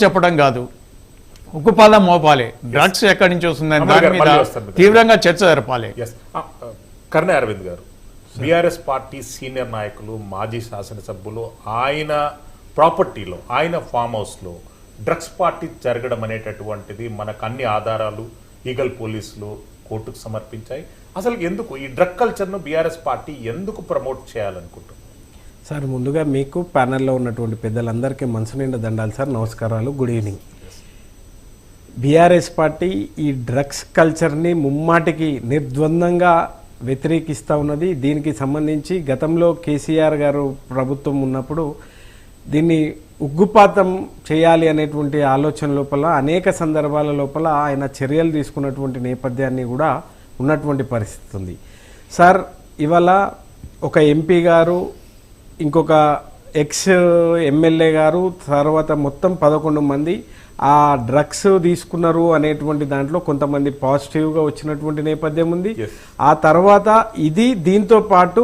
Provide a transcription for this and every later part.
చెప్పడం కాదు, ఉక్కుపాదం మోపాలి. డ్రగ్స్ ఎక్కడి నుంచి వస్తుందని దాని మీద తీవ్రంగా చర్చ జరపాలి. కర్ణే అరవింద్ గారు, బీఆర్ఎస్ పార్టీ సీనియర్ నాయకులు, మాజీ శాసనసభ్యులు, ఆయన ప్రాపర్టీలో, ఆయన ఫామ్ హౌస్లో డ్రగ్స్ పార్టీ జరగడం అనేటటువంటిది మనకు అన్ని ఆధారాలు ఈగల్ పోలీసులు కోర్టుకు సమర్పించాయి. అసలు ఎందుకు ఈ డ్రగ్ కల్చర్ను బీఆర్ఎస్ పార్టీ ఎందుకు ప్రమోట్ చేయాలనుకుంటుంది? సార్, ముందుగా మీకు ప్యానెల్లో ఉన్నటువంటి పెద్దలందరికీ మనసు నిండా దండాలు సార్. నమస్కారాలు, గుడ్ ఈవినింగ్. బీఆర్ఎస్ పార్టీ ఈ డ్రగ్స్ కల్చర్ని ముమ్మాటికి నిర్ద్వందంగా వ్యతిరేకిస్తూ ఉన్నది. దీనికి సంబంధించి గతంలో కేసీఆర్ గారు ప్రభుత్వం ఉన్నప్పుడు దీన్ని ఉగ్గుపాతం చేయాలి అనేటువంటి ఆలోచన లోపల అనేక సందర్భాల లోపల ఆయన చర్యలు తీసుకున్నటువంటి నేపథ్యాన్ని కూడా ఉన్నటువంటి పరిస్థితి ఉంది సార్. ఇవాళ ఒక ఎంపీ గారు, ఇంకొక ఎక్స్ ఎమ్మెల్యే గారు, తర్వాత మొత్తం 11 మంది ఆ డ్రగ్స్ తీసుకున్నారు అనేటువంటి దాంట్లో కొంతమంది పాజిటివ్గా వచ్చినటువంటి నేపథ్యం ఉంది. ఆ తర్వాత ఇది దీంతో పాటు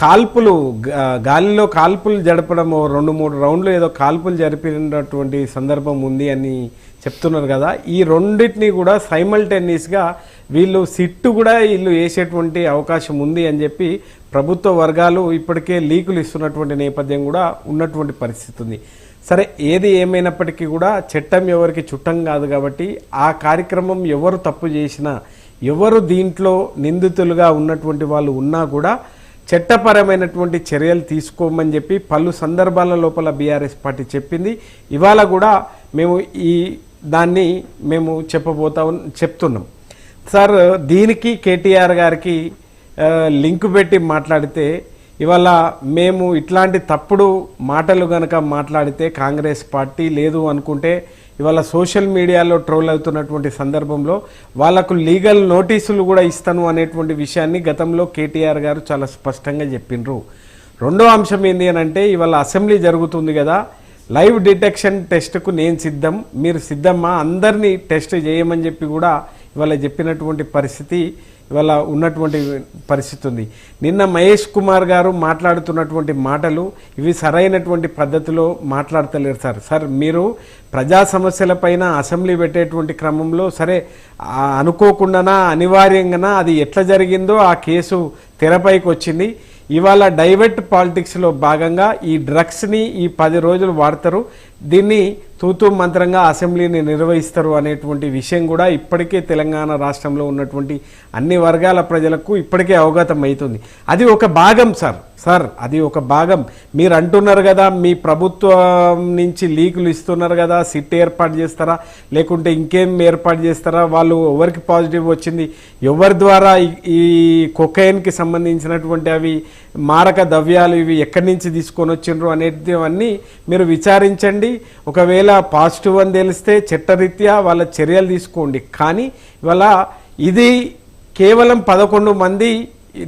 కాల్పులు, గాలిలో కాల్పులు జరపడం, 2-3 రౌండ్లు ఏదో కాల్పులు జరిపినటువంటి సందర్భం ఉంది అని చెప్తున్నారు కదా. ఈ రెండింటినీ కూడా సైమల్టేనియస్గా వీళ్ళు సిట్టు కూడా వీళ్ళు వేసేటువంటి అవకాశం ఉంది అని చెప్పి ప్రభుత్వ వర్గాలు ఇప్పటికే లీకులు ఇస్తున్నటువంటి నేపథ్యం కూడా ఉన్నటువంటి పరిస్థితి ఉంది. సరే, ఏది ఏమైనప్పటికీ కూడా చట్టం ఎవరికి చుట్టం కాదు కాబట్టి ఆ కార్యక్రమం ఎవరు తప్పు చేసినా, ఎవరు దీంట్లో నిందితులుగా ఉన్నటువంటి వాళ్ళు ఉన్నా కూడా చట్టపరమైనటువంటి చర్యలు తీసుకోమని చెప్పి పలు సందర్భాల లోపల బీఆర్ఎస్ పార్టీ చెప్పింది. ఇవాళ కూడా మేము దాన్ని మేము చెప్తున్నాం సార్. దీనికి కేటీఆర్ గారికి లింక్ పెట్టి మాట్లాడితే, ఇవాళ మేము ఇట్లాంటి తప్పుడు మాటలు గనక మాట్లాడితే కాంగ్రెస్ పార్టీ లేదు అనుకుంటే ఇవాళ సోషల్ మీడియాలో ట్రోల్ అవుతున్నటువంటి సందర్భంలో వాళ్లకు లీగల్ నోటీసులు కూడా ఇస్తాను అనేటువంటి విషయాన్ని గతంలో కేటీఆర్ గారు చాలా స్పష్టంగా చెప్పిండ్రు. రెండో అంశం ఏంటి అని అంటే, ఇవాళ అసెంబ్లీ జరుగుతుంది కదా, లైవ్ డిటెక్షన్ టెస్ట్కు నేను సిద్ధం, మీరు సిద్ధమ్మా, అందరినీ టెస్ట్ చేయమని చెప్పి కూడా ఇవాళ చెప్పినటువంటి పరిస్థితి ఇవాళ ఉన్నటువంటి పరిస్థితి ఉంది. నిన్న మహేష్ కుమార్ గారు మాట్లాడుతున్నటువంటి మాటలు ఇవి సరైనటువంటి పద్ధతిలో మాట్లాడతలేరు సార్. సార్, మీరు ప్రజా సమస్యలపైన అసెంబ్లీ పెట్టేటువంటి క్రమంలో సరే అనుకోకుండానా అనివార్యంగానా అది ఎట్లా జరిగిందో ఆ కేసు తెరపైకి వచ్చింది. ఇవాళ డైవర్ట్ పాలిటిక్స్లో భాగంగా ఈ డ్రగ్స్ని ఈ 10 రోజులు వాడతారు, దీన్ని తూతూ మంత్రంగా అసెంబ్లీని నిర్వహిస్తారు అనేటువంటి విషయం కూడా ఇప్పటికే తెలంగాణ రాష్ట్రంలో ఉన్నటువంటి అన్ని వర్గాల ప్రజలకు ఇప్పటికే అవగతం అవుతుంది. అది ఒక భాగం సార్, అది ఒక భాగం. మీరు అంటున్నారు కదా, మీ ప్రభుత్వం నుంచి లీకులు ఇస్తున్నారు కదా, సిట్ ఏర్పాటు చేస్తారా లేకుంటే ఇంకేం ఏర్పాటు చేస్తారా, వాళ్ళు ఎవరికి పాజిటివ్ వచ్చింది, ఎవరి ద్వారా ఈ కొకైన్కి సంబంధించినటువంటి అవి మారక ద్రవ్యాలు ఇవి ఎక్కడి నుంచి తీసుకొని వచ్చిండ్రు అనేటివన్నీ మీరు విచారించండి. ఒకవేళ పాజిటివ్ అని తెలిస్తే చట్టరీత్యా వాళ్ళ చర్యలు తీసుకోండి. కానీ ఇవాళ ఇది కేవలం 11 మంది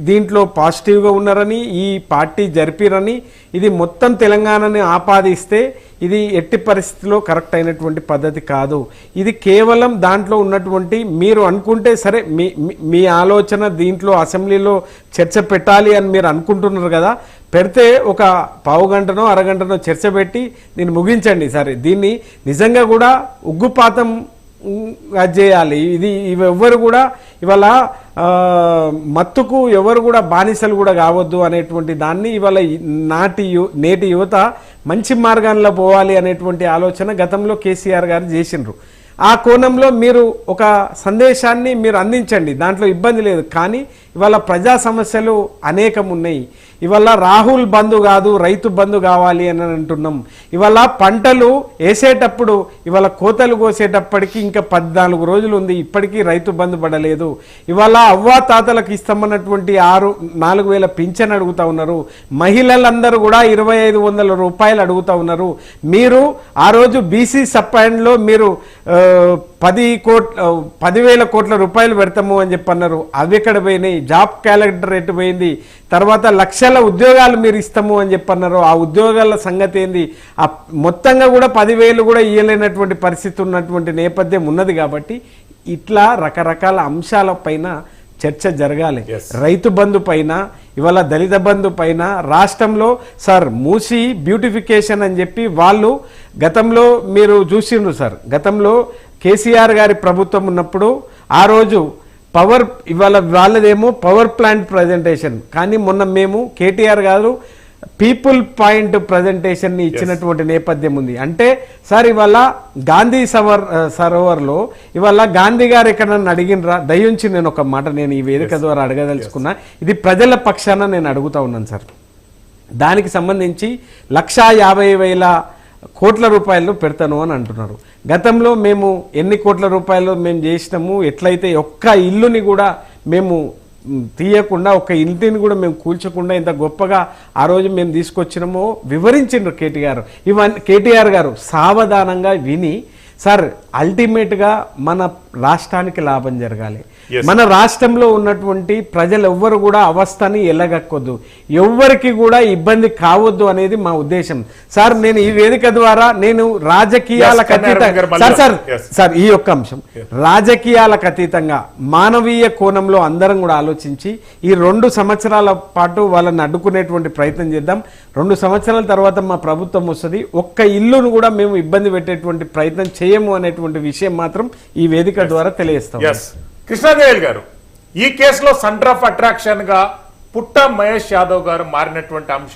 దీంట్లో పాజిటివ్గా ఉన్నారని, ఈ పార్టీ జరిపిరని, ఇది మొత్తం తెలంగాణని ఆపాదిస్తే ఇది ఎట్టి పరిస్థితిలో కరెక్ట్ అయినటువంటి పద్ధతి కాదు. ఇది కేవలం దాంట్లో ఉన్నటువంటి, మీరు అనుకుంటే సరే మీ ఆలోచన దీంట్లో అసెంబ్లీలో చర్చ పెట్టాలి అని మీరు అనుకుంటున్నారు కదా, పెడితే ఒక పావు గంటనో అరగంటనో చర్చ పెట్టి దీన్ని ముగించండి. సరే, దీన్ని నిజంగా కూడా ఉగ్గుపాతం చేయాలి. ఇవి ఎవ్వరు కూడా ఇవాళ మత్తుకు ఎవరు కూడా బానిసలు కూడా కావద్దు అనేటువంటి దాన్ని ఇవాళ నేటి యువత మంచి మార్గాల్లో పోవాలి అనేటువంటి ఆలోచన గతంలో కేసీఆర్ గారు చేసిండ్రు. ఆ కోణంలో మీరు ఒక సందేశాన్ని మీరు అందించండి, దాంట్లో ఇబ్బంది లేదు. కానీ ఇవాళ ప్రజా సమస్యలు అనేకం ఉన్నాయి. ఇవాళ రాహుల్ బంధు కాదు, రైతు బంధు కావాలి అని అంటున్నాం. ఇవాళ పంటలు వేసేటప్పుడు ఇవాళ కోతలు కోసేటప్పటికి ఇంకా 14 రోజులు ఉంది, ఇప్పటికీ రైతు బంధు పడలేదు. ఇవాళ అవ్వా తాతలకు ఇస్తామన్నటువంటి 4,000 పింఛన్ అడుగుతా ఉన్నారు. మహిళలందరూ కూడా 2,500 రూపాయలు అడుగుతా ఉన్నారు. మీరు ఆ రోజు బీసీ సప్పాండ్లో మీరు 10,000 కోట్ల రూపాయలు పెడతాము అని చెప్పన్నారు. అవి ఎక్కడ పోయినాయి? జాబ్ క్యాలెండర్ ఎటు పోయింది? తర్వాత లక్షల ఉద్యోగాలు మీరు ఇస్తాము అని చెప్పన్నారు. ఆ ఉద్యోగాల సంగతి ఏంది? ఆ మొత్తంగా కూడా 10,000 కూడా ఇవ్వలేనటువంటి పరిస్థితి ఉన్నటువంటి నేపథ్యం ఉన్నది. కాబట్టి ఇట్లా రకరకాల అంశాల పైన చర్చ జరగాలి. Yes. రైతు బంధు పైన, ఇవాళ దళిత బంధు పైన రాష్ట్రంలో సార్ మూసి బ్యూటిఫికేషన్ అని చెప్పి వాళ్ళు గతంలో మీరు చూసిండ్రు సార్, గతంలో కేసీఆర్ గారి ప్రభుత్వం ఉన్నప్పుడు ఆ రోజు పవర్, ఇవాళ వాళ్ళదేమో పవర్ ప్లాంట్ ప్రజెంటేషన్, కానీ మొన్న మేము కేటీఆర్ గారు పీపుల్ పాయింట్ ప్రజెంటేషన్ ని ఇచ్చినటువంటి నేపథ్యం ఉంది. అంటే సార్ ఇవాళ గాంధీ సరోవర్లో ఇవాళ గాంధీ గారు ఎక్కడన్నా అడిగినరా? దయించి నేను ఒక మాట నేను ఈ వేదిక ద్వారా అడగదలుచుకున్నా, ఇది ప్రజల పక్షాన నేను అడుగుతా ఉన్నాను సార్. దానికి సంబంధించి 1,50,000 కోట్ల రూపాయలు పెడతాను అని అంటున్నారు. గతంలో మేము ఎన్ని కోట్ల రూపాయలు మేము చేసినాము, ఎట్లయితే ఒక్క ఇల్లుని కూడా మేము తీయకుండా, ఒక ఇంటిని కూడా మేము కూల్చకుండా ఇంత గొప్పగా ఆ రోజు మేము తీసుకొచ్చినామో వివరించిండ్రు కేటీఆర్ గారు. సావధానంగా విని సార్ అల్టిమేట్గా మన రాష్ట్రానికి లాభం జరగాలి, మన రాష్ట్రంలో ఉన్నటువంటి ప్రజలు ఎవ్వరు కూడా అవస్థని ఎల్లగక్కొద్దు, ఎవ్వరికి కూడా ఇబ్బంది కావద్దు అనేది మా ఉద్దేశం సార్. నేను ఈ వేదిక ద్వారా నేను రాజకీయాలకు అతీతంగా సార్ ఈ ఒక్క అంశం, రాజకీయాలకు అతీతంగా మానవీయ కోణంలో అందరం కూడా ఆలోచించి ఈ 2 సంవత్సరాల పాటు వాళ్ళని అడ్డుకునేటువంటి ప్రయత్నం చేద్దాం. 2 సంవత్సరాల తర్వాత మా ప్రభుత్వం వస్తుంది, ఒక్క ఇల్లును కూడా మేము ఇబ్బంది పెట్టేటువంటి ప్రయత్నం చేయము అనేటువంటి విషయం మాత్రం ఈ వేదిక ద్వారా తెలియజేస్తాం. కృష్ణదేవల్ గారు, ఈ కేసులో సెంటర్ ఆఫ్ అట్రాక్షన్ గా పుట్ట మహేష్ యాదవ్ గారు మారినటువంటి అంశం